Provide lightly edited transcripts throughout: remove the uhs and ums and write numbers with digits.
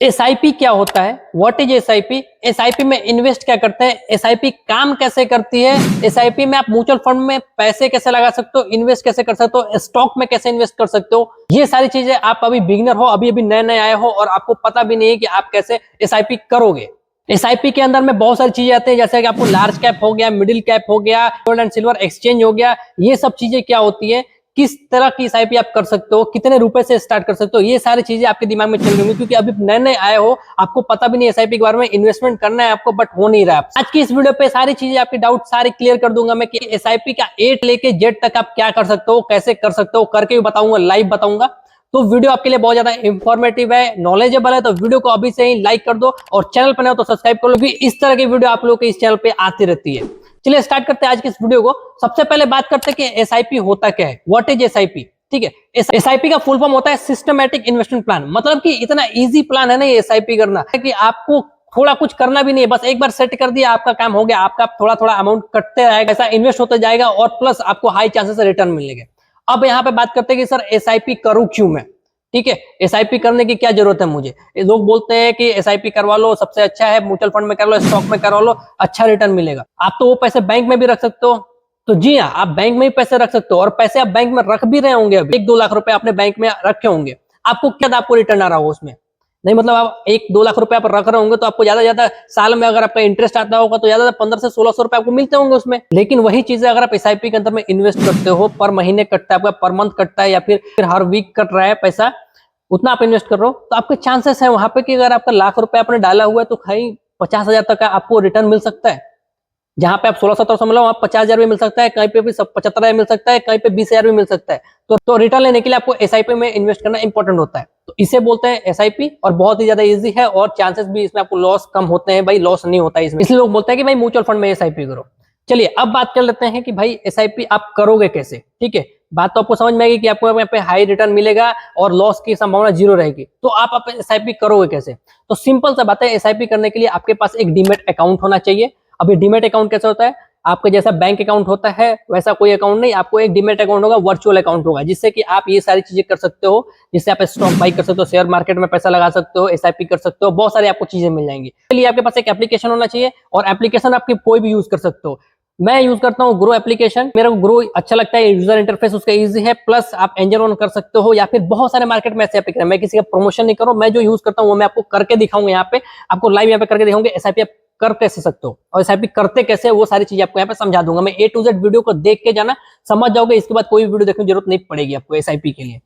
SIP क्या होता है? What is SIP? एसआईपी में इन्वेस्ट क्या करते हैं? एसआईपी काम कैसे करती है? एसआईपी में आप म्यूचुअल फंड में पैसे कैसे लगा सकते हो, इन्वेस्ट कैसे कर सकते हो, स्टॉक में कैसे इन्वेस्ट कर सकते हो? ये सारी चीजें आप अभी बिगिनर हो, अभी अभी नए नए आए हो और आपको पता भी नहीं है कि आप कैसे एसआईपी करोगे। एसआईपी के अंदर में बहुत सारी चीजें आती है, जैसे कि आपको लार्ज कैप हो गया, मिडिल कैप हो गया, गोल्ड एंड सिल्वर एक्सचेंज हो गया। ये सब चीजें क्या होती है, किस तरह की एसआईपी आप कर सकते हो, कितने रुपए से स्टार्ट कर सकते हो, ये सारी चीजें आपके दिमाग में चल रही होंगी, क्योंकि अभी नए नए आए हो, आपको पता भी नहीं एसआईपी के बारे में, इन्वेस्टमेंट करना है आपको बट हो नहीं रहा है। आज की इस वीडियो पे सारी चीजें आपके डाउट सारे क्लियर कर दूंगा मैं कि एसआईपी का ए लेके जेड तक आप क्या कर सकते हो, कैसे कर सकते हो, करके भी बताऊंगा, लाइव बताऊंगा। तो वीडियो आपके लिए बहुत ज्यादा इंफॉर्मेटिव है, नॉलेजेबल है, तो वीडियो को अभी से ही लाइक कर दो और चैनल पर नए हो तो सब्सक्राइब कर लो, क्योंकि इस तरह की वीडियो आप लोगों के इस चैनल पे आती रहती है। चलिए स्टार्ट करते हैं आज की इस वीडियो को। सबसे पहले बात करते हैं कि एसआईपी होता क्या है, व्हाट इज एसआईपी। ठीक है, एसआईपी का फुल फॉर्म होता है सिस्टमैटिक इन्वेस्टमेंट प्लान। मतलब कि इतना इजी प्लान है ना ये एसआईपी करना कि आपको थोड़ा कुछ करना भी नहीं है, बस एक बार सेट कर दिया आपका काम हो गया। आपका थोड़ा थोड़ा अमाउंट कटते रहेगा, ऐसा इन्वेस्ट होता जाएगा और प्लस आपको हाई चांसेस रिटर्न मिलेंगे। अब यहाँ पे बात करते हैं कि सर एसआईपी करूं क्यों मैं। ठीक है, एसआईपी करने की क्या जरूरत है मुझे? लोग बोलते हैं कि एसआईपी करवा लो, सबसे अच्छा है म्यूचुअल फंड में कर लो, स्टॉक में करवा लो, अच्छा रिटर्न मिलेगा। आप तो वो पैसे बैंक में भी रख सकते हो। तो जी हाँ, आप बैंक में ही पैसे रख सकते हो और पैसे आप बैंक में रख भी रहे होंगे। अभी 1-2 लाख रुपए आपने बैंक में रखे होंगे, आपको क्या आपको रिटर्न आ रहा हो उसमें? नहीं, मतलब आप 1-2 लाख रुपए आप रख रहे होंगे तो आपको ज्यादा साल में अगर आपका इंटरेस्ट आता होगा तो ज्यादा 15 से 1600 रुपए आपको मिलते होंगे उसमें। लेकिन वही चीजें अगर आप एसआईपी के अंदर में इन्वेस्ट करते हो, पर महीने कटता है आपका, पर मंथ कटता है या फिर हर वीक कट रहा है पैसा, उतना आप इन्वेस्ट कर रहे हो, तो आपके चांसेस है वहां पे कि अगर आपका लाख रुपए आपने डाला हुआ है तो कहीं 50,000 तक का आपको रिटर्न मिल सकता है। जहां पे आप 16-17 मिला वहां 50,000 भी मिल सकता है, कहीं पे भी 75,000 मिल सकता है, कहीं पे 20,000 भी मिल सकता है। तो रिटर्न लेने के लिए आपको एसआईपी में इन्वेस्ट करना इंपॉर्टेंट होता है, तो इसे बोलते हैं एसआईपी। और बहुत ही ज्यादा इजी है और चांसेस भी इसमें आपको लॉस कम होते हैं, भाई लॉस नहीं होता है इसमें, इसलिए लोग बोलते हैं कि भाई म्यूचुअल फंड में एसआईपी करो। चलिए अब बात कर लेते हैं कि भाई एसआईपी आप करोगे कैसे। ठीक है, बात तो आपको समझ में आएगी कि आपको यहाँ पे हाई रिटर्न मिलेगा और लॉस की संभावना जीरो रहेगी। तो आप एसआईपी करोगे कैसे? तो सिंपल सा बात है, एसआईपी करने के लिए आपके पास एक डीमेट अकाउंट होना चाहिए। अब ये डीमेट अकाउंट कैसे होता है? आपका जैसा बैंक अकाउंट होता है वैसा कोई अकाउंट नहीं, आपको एक डीमेट अकाउंट होगा, वर्चुअल अकाउंट होगा, जिससे कि आप ये सारी चीजें कर सकते हो। जिससे आप स्टॉक बाई कर सकते हो, शेयर मार्केट में पैसा लगा सकते हो, एसआईपी कर सकते हो, बहुत सारी आपको चीजें मिल जाएंगी। इसलिए आपके पास एक एप्लीकेशन होना चाहिए और एप्लीकेशन आपकी कोई भी यूज कर सकते हो। मैं यूज करता हूँ ग्रो एप्लीकेशन, मेरे को ग्रो अच्छा लगता है, यूजर इंटरफेस उसका इजी है, प्लस आप एंजल ऑन कर सकते हो या फिर बहुत सारे मार्केट में ऐसे एप्लीकेशन। मैं किसी का प्रमोशन नहीं कर रहा हूं, मैं जो यूज करता हूँ वो मैं आपको करके दिखाऊंगा, यहाँ पे आपको लाइव यहाँ पे करके दिखाऊंगा एसआईपी आप कर कैसे सकते हो और एसआईपी करते कैसे, वो सारी चीजें आपको यहाँ पे समझा दूंगा मैं। ए टू जेड वीडियो को देख के जाना, समझ जाओगे, इसके बाद कोई वीडियो देखने की जरूरत नहीं पड़ेगी आपको एसआईपी के लिए।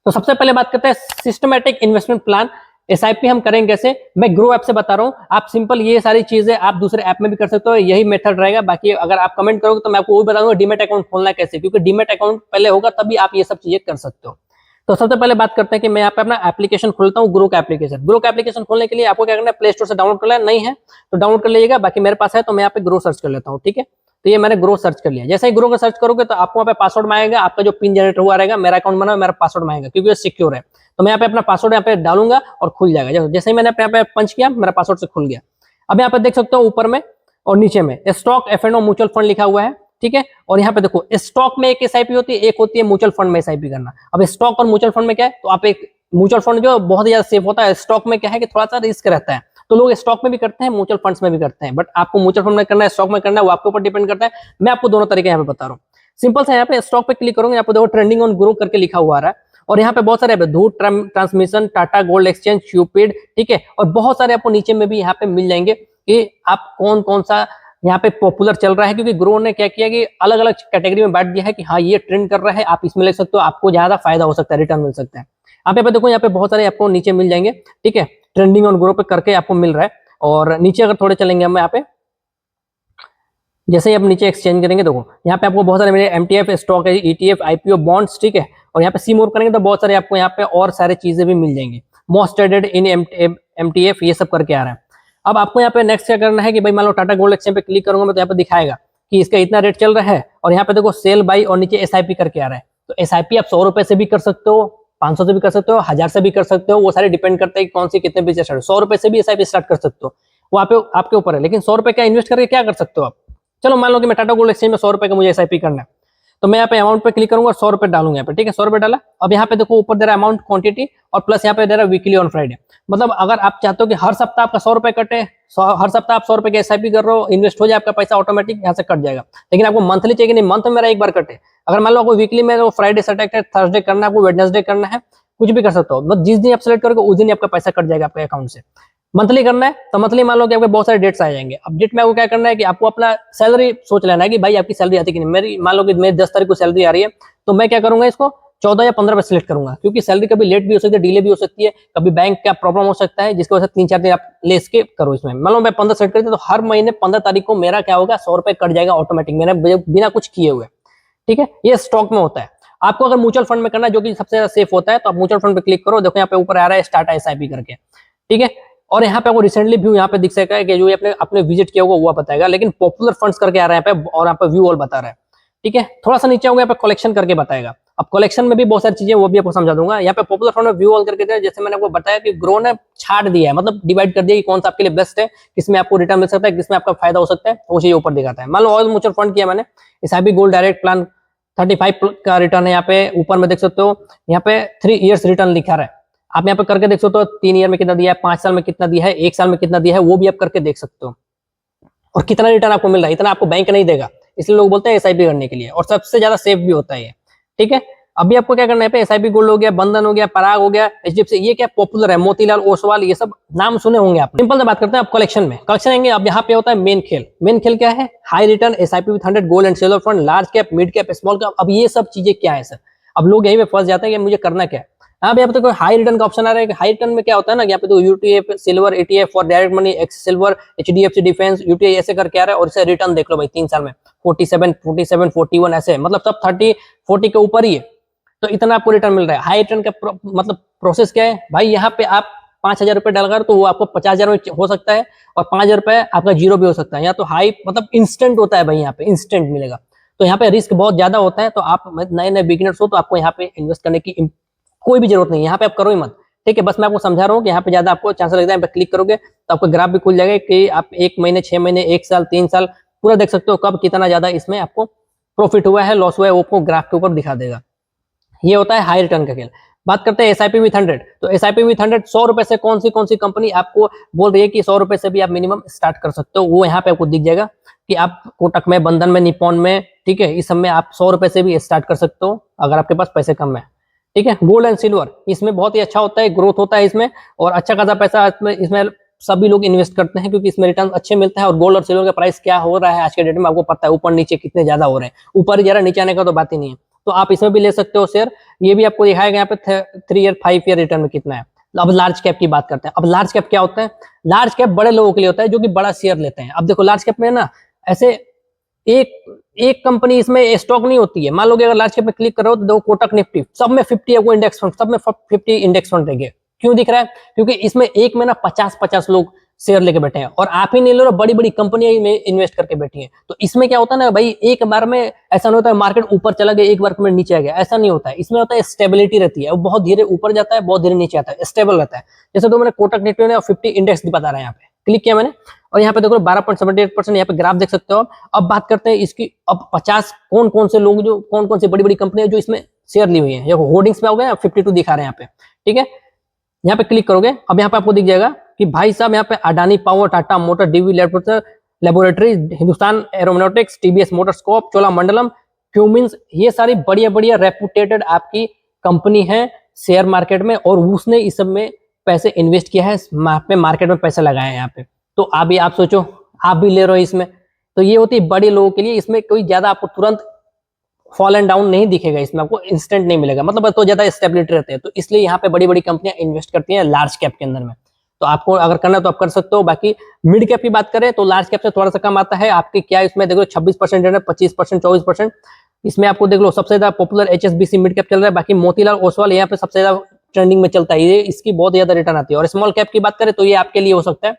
तो सबसे पहले बात करते हैं सिस्टमैटिक इन्वेस्टमेंट प्लान। एसआईपी हम करेंगे कैसे, मैं ग्रो ऐप से बता रहा हूँ। आप सिंपल ये सारी चीजें आप दूसरे ऐप में भी कर सकते हो, यही मेथड रहेगा। बाकी अगर आप कमेंट करोगे तो मैं आपको वो बताऊंगा डीमेट अकाउंट खोलना कैसे, क्योंकि डीमेट अकाउंट पहले होगा तभी आप ये सब चीजें कर सकते हो। तो सबसे पहले बात करते हैं कि मैं यहाँ पे अपना एप्लीकेशन खोलता हूँ, ग्रो का एप्लीकेशन। ग्रो का एप्लीकेशन खोलने के लिए आपको क्या करना है, प्ले स्टोर से डाउनलोड कर लेना, नहीं है तो डाउनलोड कर लीजिएगा, बाकी मेरे पास है तो मैं यहाँ पे ग्रो सर्च कर लेता हूँ। ठीक है, तो ये मैंने ग्रो सर्च कर लिया। जैसे ही ग्रो का सर्च करोगे तो आपको वहाँ पे पासवर्ड मांगेगा, आपका जो पिन जनरेटर हुआ रहेगा, मेरा अकाउंट बना मेरा पासवर्ड मांगेगा, क्योंकि ये सिक्योर है। तो मैं यहाँ पे अपना पासवर्ड यहाँ पे डालूंगा और खुल जाएगा। जैसे ही मैंने यहाँ पे पंच किया, मेरा पासवर्ड से खुल गया। अब यहाँ पे देख सकते हो ऊपर में और नीचे में स्टॉक एफ&ओ म्यूचुअल फंड लिखा हुआ है। ठीक है, और यहाँ पे देखो स्टॉक में एक एसआईपी होती है, एक होती है म्यूचुअल फंड में एसआईपी करना। अब स्टॉक और म्यूचुअल फंड में क्या है, तो आप एक म्यूचुअल फंड जो बहुत ही ज्यादा सेफ होता है, स्टॉक में क्या है कि थोड़ा सा रिस्क रहता है, तो लोग स्टॉक में भी करते हैं, म्यूचुअल फंड्स में भी करते हैं। बट आपको म्यूचुअल फंड में करना है, स्टॉक में करना है, वो आपके ऊपर डिपेंड करता है। मैं आपको दोनों तरीके यहाँ पे बता रहा हूँ। सिंपल से यहाँ पे स्टॉक पे क्लिक करूंगा, यहाँ पे देखो ट्रेंडिंग ऑन ग्रो करके लिखा हुआ आ रहा है और यहाँ पे बहुत सारे Dhoot Transmission, Tata Gold Exchange, Cupid. ठीक है, और बहुत सारे आपको नीचे में भी यहाँ पे मिल जाएंगे कि आप कौन कौन सा यहाँ पे पॉपुलर चल रहा है, क्योंकि ग्रो ने क्या किया कि अलग अलग कैटेगरी में बांट दिया है कि हाँ ये ट्रेंड कर रहा है, आप इसमें ले सकते हो, आपको ज्यादा फायदा हो सकता है, रिटर्न मिल सकता है। आप यहाँ पे देखो, यहाँ पे बहुत सारे आपको नीचे मिल जाएंगे। ठीक है, ट्रेंडिंग ऑन ग्रो पे करके आपको मिल रहा है। और नीचे अगर थोड़े चलेंगे हम यहाँ पे, जैसे ही आप नीचे एक्सचेंज करेंगे, देखो यहाँ पे आपको बहुत सारे मेरे एमटीएफ स्टॉक है, ईटीएफ, आईपीओ, बॉन्ड्स। ठीक है, और यहाँ पे सी मोर करेंगे तो बहुत सारे आपको यहाँ पे और सारे चीजें भी मिल जाएंगी। मोस्ट ट्रेडेड इन एमटीएफ, ये सब करके आ रहा है। अब आपको यहाँ पे नेक्स्ट क्या करना है कि भाई मान लो टाटा गोल्ड एक्सचेंज पे क्लिक करूंगा मैं तो यहाँ पे दिखाएगा कि इसका इतना रेट चल रहा है और यहाँ पे देखो सेल बाई और नीचे एसआईपी करके आ रहा है। तो एसआईपी आप 100 रुपए से भी कर सकते हो, 500 से भी कर सकते हो, 1000 से भी कर सकते हो, वो सारे डिपेंड करते हैं कौन सी कितने बीच स्टार्ट। 100 रुपए से भी एसआईपी स्टार्ट कर सकते हो, वो आपके ऊपर है। लेकिन 100 रुपए का इन्वेस्ट करके क्या कर सकते हो आप? चलो मान लो कि मैं टाटा गोल्ड एक्सचेंज में 100 रुपए का मुझे एसआईपी करना है, तो मैं यहाँ पे अमाउंट पे क्लिक करूंगा और 100 रुपए डालूंगा यहाँ पे, ठीक है। 100 रुपए डाला। अब यहाँ पे देखो ऊपर दे रहा है अमाउंट क्वांटिटी और प्लस यहाँ पे दे रहा है वीकली ऑन फ्राइडे। मतलब अगर आप चाहते हो कि हर सप्ताह आपका 100 रुपए कटे, हर सप्ताह आप 100 रुपए की एसआईपी कर रहे हो, इन्वेस्ट हो जाए, आपका पैसा ऑटोमेटिक यहाँ से कट जाएगा। लेकिन आपको मंथली चाहिए नहीं, मंथ में मेरा एक बार कटे। अगर मान लो आपको वीकली में तो फ्राइडे सैटरडे थर्सडे करना है, आपको वेडनेसडे करना है, कुछ भी कर सकते हो। मतलब जिस दिन आप सेलेक्ट करोगे उस दिन आपका पैसा कट जाएगा आपके अकाउंट से। मंथली करना है तो मंथली मान लो कि आपके बहुत सारे डेट्स आ जाएंगे। अब डेट में आपको क्या करना है कि आपको अपना सैलरी सोच लेना है कि भाई आपकी सैलरी आती है कि नहीं। मेरी मान लो कि मेरी 10 तारीख को सैलरी आ रही है, तो मैं क्या करूंगा, इसको 14 या 15 पे सिलेक्ट करूंगा, क्योंकि सैलरी कभी लेट भी हो सकती है, डिले भी हो सकती है, कभी बैंक का प्रॉब्लम हो सकता है, जिसकी वजह से 3-4 दिन आप ले इसके करो। इसमें मान लो मैं 15 सेलेक्ट करती तो हर महीने 15 तारीख को मेरा क्या होगा, 100 रुपए कट जाएगा ऑटोमेटिक, मेरा बिना कुछ किए हुए, ठीक है। ये स्टॉक में होता है। आपको अगर म्यूचुअल फंड में करना है, जो कि सबसे ज्यादा सेफ होता है, तो आप म्यूचुअल फंड पे क्लिक करो। देखो यहाँ पे ऊपर आ रहा है स्टार्ट एसआईपी करके, ठीक है। और यहाँ पे आपको रिसेंटली व्यू यहाँ पे दिख सकता है कि जो आपने अपने विजिट किया होगा वो बताएगा, लेकिन पॉपुलर फंड्स करके आ रहा है यहाँ पे, और यहाँ पे व्यू ऑल बता रहा है, ठीक है। थोड़ा सा नीचे होगा यहाँ पे कलेक्शन करके बताएगा। अब कलेक्शन में भी बहुत सारी चीजें वो भी आपको समझा दूंगा। यहाँ पे पॉपुलर फंड में व्यू ऑल करके जैसे मैंने आपको बताया कि ग्रो ने छाट दिया है, मतलब डिवाइड कर दिया कि कौन सा आपके लिए बेस्ट है, किसमें आपको रिटर्न मिल सकता है, किसमें आपका फायदा हो सकता है, वो चीज ऊपर दिखाता है। मान लो ऑल म्यूचुअल फंड किया मैंने, एसआईपी गोल्ड डायरेक्ट प्लान 35 का रिटर्न है। यहाँ पे ऊपर में देख सकते हो, यहाँ पे 3 इयर्स रिटर्न लिखा रहा है। आप यहाँ पे करके देख सकते हो 3 ईयर में कितना दिया है, 5 साल में कितना दिया है, 1 साल में कितना दिया है, वो भी आप करके देख सकते हो। और कितना रिटर्न आपको मिल रहा है, इतना आपको बैंक नहीं देगा, इसलिए लोग बोलते हैं एसआईपी करने के लिए, और सबसे ज्यादा सेफ भी होता है ये, ठीक है। अभी आपको क्या करना है, एसआईपी गोल्ड हो गया, बंधन हो गया, पराग हो गया, एचडीएफसी, ये क्या पॉपुलर है, मोतीलाल ओसवाल, ये सब नाम सुने होंगे आप। सिंपल से बात करते हैं आप कलेक्शन में। कलेक्शन आएंगे, अब यहाँ पे होता है मेन खेल। मेन खेल क्या है, high return SIP with 100 gold and silver fund, large cap, mid cap, small cap. अब ये सब चीजें क्या है सर, अब लोग यहीं पे फंस जाते हैं कि मुझे करना क्या है। यहाँ पे तो हाई रिटर्न का ऑप्शन आ रहा है। हाई रिटर्न में क्या होता है ना, यहाँ पे तो UTF silver, ETF for direct money, x silver, HDFC defence, UTI ऐसे करके आ रहा है। और इसे रिटर्न देख लो भाई 3 साल में 47, 47, 41 ऐसे, मतलब सब 30, 40 के ऊपर ही है, तो इतना आपको रिटर्न मिल रहा है। हाई रिटर्न का मतलब प्रोसेस क्या है भाई, यहाँ पे आप 5,000 रुपए डालकर तो वो आपको 50,000 में हो सकता है, और 5,000 रुपए आपका जीरो भी हो सकता है। यहाँ तो हाई मतलब इंस्टेंट होता है भाई, यहाँ पे इंस्टेंट मिलेगा। तो यहाँ पे रिस्क बहुत ज्यादा होता है, तो आप नए नए बिगिनर्स हो तो आपको यहाँ पे इन्वेस्ट करने की कोई भी जरूरत नहीं है, यहाँ पे आप करो ही मत, ठीक है। बस मैं आपको समझा रहा हूँ कि यहाँ पे ज्यादा आपको चांस लगता है, पे क्लिक करोगे तो आपको ग्राफ भी खुल जाएगा कि आप 1 महीने, 6 महीने, 1 साल, 3 साल पूरा देख सकते हो, कब कितना ज्यादा इसमें आपको प्रॉफिट हुआ है, लॉस हुआ है, वो आपको ग्राफ के ऊपर दिखा देगा। ये होता है हाई रिटर्न का खेल। बात करते हैं एसआईपी विथ 100। तो एसआईपी विथ 100, 100 रुपए से कौन सी कंपनी आपको बोल रही है कि 100 रुपए से भी आप मिनिमम स्टार्ट कर सकते हो, वो यहाँ पे आपको दिख जाएगा कि आप कोटक में, बंधन में, निपॉन में, ठीक है, इस सब में आप 100 रुपए से भी स्टार्ट कर सकते हो अगर आपके पास पैसे कम है, ठीक है। गोल्ड एंड सिल्वर, इसमें बहुत ही अच्छा होता है, ग्रोथ होता है इसमें, और अच्छा खासा पैसा इसमें सभी लोग इन्वेस्ट करते हैं, क्योंकि इसमें रिटर्न अच्छे मिलते हैं। और गोल्ड और सिल्वर का प्राइस क्या हो रहा है आज के डेट में आपको पता है, ऊपर नीचे कितने ज्यादा हो रहे हैं, ऊपर जरा नीचे आने का तो बात ही नहीं है। तो आप इसमें भी ले सकते हो शेयर। ये भी आपको दिखाएगा यहाँ पे 3 ईयर, 5 ईयर रिटर्न में कितना है। अब लार्ज कैप की बात करते हैं। अब लार्ज कैप क्या होता है, लार्ज कैप बड़े लोगों के लिए होता है जो कि बड़ा शेयर लेते हैं। अब देखो लार्ज कैप में ना ऐसे एक कंपनी इसमें स्टॉक नहीं होती है। मान लो कि अगर लार्ज कैप में क्लिक करो तो देखो कोटक निफ्टी, सब में 50 आपको इंडेक्स फंड, सब में 50 इंडेक्स फंड रहेंगे। क्यों दिख रहा है, क्योंकि इसमें एक में ना 50-50 लोग शेयर लेके बैठे हैं, और आप ही नहीं ले लो, बड़ी बड़ी कंपनियां में इन्वेस्ट करके बैठी हैं। तो इसमें क्या होता है ना भाई, एक बार में ऐसा नहीं होता है मार्केट ऊपर चला गया, एक बार में नीचे आ गया, ऐसा नहीं होता है। इसमें होता है स्टेबिलिटी रहती है, वो बहुत धीरे ऊपर जाता है, बहुत धीरे नीचे आता है, स्टेबल रहता है। जैसे तो मैंने कोटक निफ्टी ने 50 इंडेक्स बता रहा है, यहाँ पे क्लिक किया मैंने, और यहाँ पे देखो 12.78% यहाँ पे ग्राफ देख सकते हो। अब बात करते हैं इसकी, अब 50 कौन कौन से लोग, जो कौन कौन सी बड़ी बड़ी कंपनियां जो इसमें शेयर ली हुई है, होर्डिंग्स में हो गया 52 दिखा रहे हैं यहाँ पे, ठीक है। यहाँ पे क्लिक करोगे, अब यहाँ पे आपको दिख जाएगा कि भाई साहब यहाँ पे Adani Power, Tata Motor, Divi's Laboratories, Hindustan Aeronautics, TVS मोटर्सकॉप, चोलामंडलम, क्यूमिंस, ये सारी बढ़िया बढ़िया रेपुटेटेड आपकी कंपनी है शेयर मार्केट में, और उसने इस सब में पैसे इन्वेस्ट किया है, मार्केट में पैसे लगाए हैं यहाँ पे। तो आप सोचो, आप भी ले रहे हो इसमें, तो ये होती है बड़े लोगों के लिए। इसमें कोई ज्यादा आपको तुरंत फॉल एंड डाउन नहीं दिखेगा, इसमें आपको इंस्टेंट नहीं मिलेगा, मतलब तो ज्यादा स्टेबिलिटी रहते हैं। तो इसलिए यहाँ पे बड़ी बड़ी कंपनियां इन्वेस्ट करती हैं लार्ज कैप के अंदर में। तो आपको अगर करना है तो आप कर सकते हो। बाकी मिड कैप की बात करें तो लार्ज कैप से थोड़ा सा कम आता है आपके, क्या इसमें देख लो 26% है, 25%, 24%। इसमें आपको देख लो सबसे ज्यादा पॉपुलर एचएसबीसी मिड कैप चल रहा है। बाकी मोतीलाल ओसवाल यहाँ पे सबसे ज्यादा ट्रेंडिंग में चलता है, ये इसकी बहुत ज्यादा रिटर्न आती है। और स्मॉल कैप की बात करें तो ये आपके लिए हो सकता है,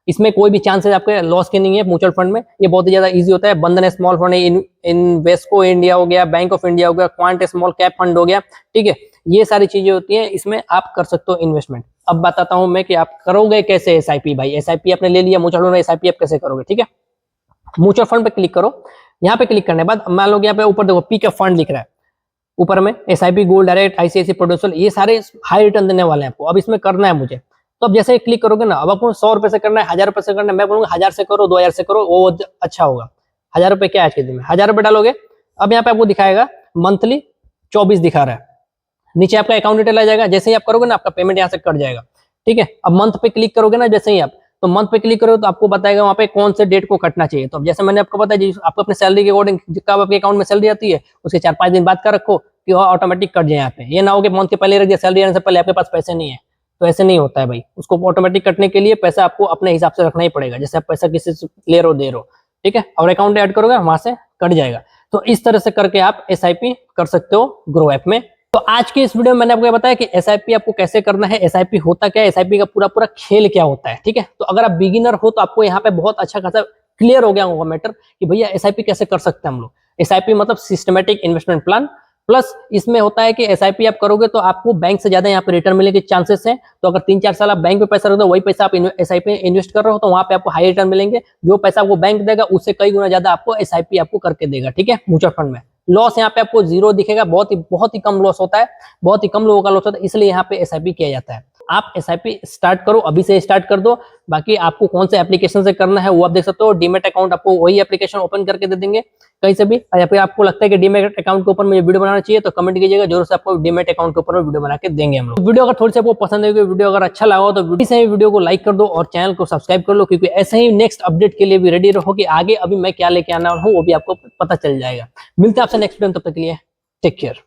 इसमें कोई भी चांसेस आपके लॉस के नहीं है। म्यूचुअल फंड में ये बहुत ही ज्यादा इजी होता है। बंधन स्मॉल फंड है, इन्वेस्को इंडिया हो गया, बैंक ऑफ इंडिया हो गया, क्वांट स्मॉल कैप फंड हो गया, ठीक है। ये सारी चीजें होती हैं, इसमें आप कर सकते हो इन्वेस्टमेंट। अब बताता हूं मैं कि आप करोगे कैसे एसआईपी। भाई एसआईपी आपने ले लिया म्यूचुअल फंड में, एसआईपी आप कैसे करोगे, ठीक है। म्यूचुअल फंड पे क्लिक करो। यहाँ पे क्लिक करने के बाद मान लो कि यहाँ पे ऊपर देखो पी का फंड लिख रहा है ऊपर में, SIP gold direct, ICICI producer, ये सारे हाई रिटर्न देने वाले हैं आपको। अब इसमें करना है मुझे, तो अब जैसे ही क्लिक करोगे ना, अब आपको 100 रुपए से करना है, 1000 रुपए से करना है, मैं बोलूंगा 1000 से करो, 2000 से करो, वो अच्छा होगा। 1000 रुपए क्या है आज के दिन में, 1000 रुपए डालोगे। अब यहाँ पे आपको दिखाएगा मंथली 24 दिखा रहा है, नीचे आपका अकाउंट डिटेल आ जाएगा। जैसे ही आप करोगे ना, आपका पेमेंट यहाँ से कट जाएगा, ठीक है। अब मंथ पे क्लिक करोगे ना, जैसे ही आप, तो मंथ पे क्लिक करोगे तो आपको बताएगा वहाँ पे कौन से डेट को कटना चाहिए। तो अब जैसे मैंने आपको बताया, आपको अपने सैलरी के अकॉर्डिंग कब आपके अकाउंट में सैलरी आती है, उसके 4-5 दिन बाद का रखो कि वो ऑटोमेटिक कट जाए यहाँ पे। ये ना हो कि मंथ के पहले रख दिया, सैलरी आने से पहले आपके पास पैसे नहीं है, तो ऐसे नहीं होता है भाई। उसको ऑटोमेटिक कटने के लिए पैसा आपको अपने हिसाब से रखना ही पड़ेगा, जैसे आप पैसा किसी से ले रहे हो, दे रहे हो, ठीक है। और अकाउंट ऐड करोगे वहां से कट जाएगा। तो इस तरह से करके आप SIP कर सकते हो ग्रो ऐप में। तो आज की इस वीडियो में मैंने आपको बताया कि SIP आपको कैसे करना है, SIP होता क्या है, SIP का पूरा पूरा खेल क्या होता है, ठीक है। तो अगर आप बिगिनर हो तो आपको यहाँ पे बहुत अच्छा खासा क्लियर हो गया होगा मैटर कि भैया SIP कैसे कर सकते हैं हम लोग। SIP मतलब सिस्टमेटिक इन्वेस्टमेंट प्लान, प्लस इसमें होता है कि SIP आप करोगे तो आपको बैंक से ज्यादा यहाँ पे रिटर्न मिलने के चांसेस हैं। तो अगर 3-4 साल आप बैंक में पैसा रखते हो, वही पैसा आप SIP में इन्वेस्ट कर रहे हो, तो वहां पे आपको हाई रिटर्न मिलेंगे। जो पैसा आपको बैंक देगा उससे कई गुना ज्यादा आपको SIP आपको करके देगा, ठीक है। म्यूचुअल फंड में लॉस यहाँ पे आपको 0 दिखेगा, बहुत ही कम लॉस होता है, बहुत ही कम लोगों का लॉस होता है, इसलिए यहाँ पे SIP किया जाता है। आप SIP स्टार्ट करो, अभी से स्टार्ट कर दो। बाकी आपको कौन से एप्लीकेशन से करना है वो आप देख सकते हो। डीमेट अकाउंट आपको वही एप्लीकेशन ओपन करके दे देंगे कहीं से भी, या फिर आपको लगता है कि डीमेट अकाउंट के ऊपर मुझे वीडियो बनाना चाहिए तो कमेंट कीजिएगा, जरूर से आपको डीमेट अकाउंट के ऊपर वीडियो बना के देंगे हम लोग। वीडियो अगर थोड़ी सी आपको पसंद है, वीडियो अगर अच्छा लगा हो तो वीडियो को लाइक कर दो और चैनल को सब्सक्राइब कर लो, क्योंकि ऐसे ही नेक्स्ट अपडेट के लिए भी रेडी रहो कि आगे अभी मैं क्या लेके आना हूँ वो भी आपको पता चल जाएगा। मिलते हैं आपसे नेक्स्ट वीडियो, तब तक के लिए टेक केयर।